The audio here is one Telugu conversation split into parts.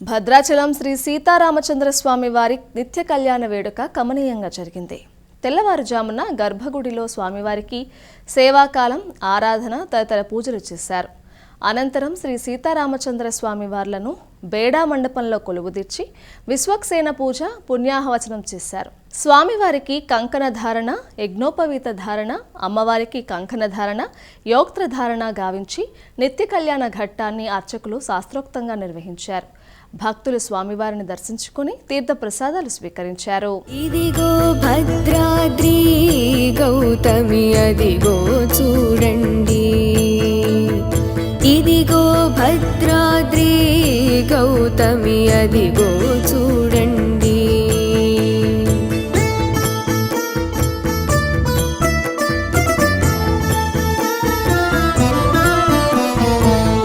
భద్రాచలం శ్రీ సీతారామచంద్ర స్వామి వారి నిత్య కళ్యాణ వేడుక కమనీయంగా జరిగింది. తెల్లవారుజామున గర్భగుడిలో స్వామివారికి సేవాకాలం, ఆరాధన తదితర పూజలు చేశారు. అనంతరం శ్రీ సీతారామచంద్ర స్వామి వార్లను బేడా మండపంలో కొలువుదీర్చి విశ్వక్సేన పూజ, పుణ్యాహవచనం చేశారు. స్వామివారికి కంకణ ధారణ, యజ్ఞోపవీత ధారణ, అమ్మవారికి కంకణ ధారణ, యోక్త్ర ధారణ గావించి నిత్య కళ్యాణ ఘట్టాన్ని అర్చకులు శాస్త్రోక్తంగా నిర్వహించారు. భక్తులు స్వామివారిని దర్శించుకుని తీర్థ ప్రసాదాలు స్వీకరించారు. ఇదిగో భద్రాద్రి గౌతమి అదిగో చూడండి, ఇదిగో భద్రాద్రి గౌతమి అదిగో చూడండి.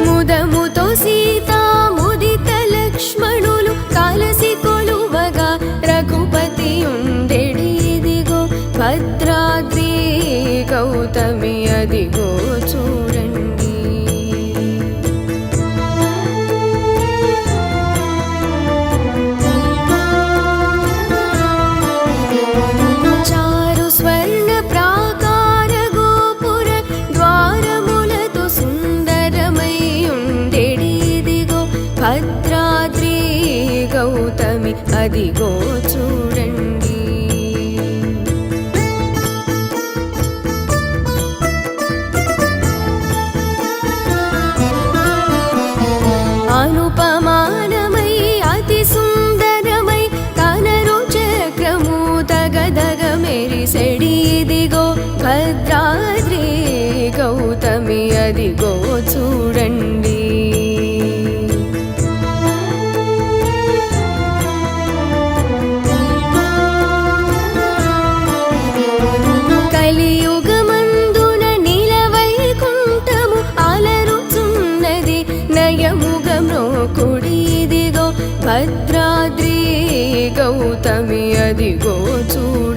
ముదముతో సీతా ముదిత లక్ష్మణులు కాలసి కొలువగా రఘుపతి ఉండెడి, ఇదిగో భద్రాద్రి గౌతమి అదిగో చూడండి. చారు స్వర్ణ ప్రాకార గోపుర ద్వారములతో సుందరమై ఉండెడి, ఇదిగో భద్రాద్రి గౌతమి అదిగో చూడండి. అనుపమానమై అతి సుందరమై కనరు చక్రము తగదగ మెరిసెడి, ఇదిగో భద్రాద్రి గౌతమి అదిగో చూడండి. కలియుగమందున నీలవైకుంఠము అలరుచున్నది నయముగమ్రోకుడి, ఇదిగో భద్రాద్రి గౌతమి అదిగో చూడండి.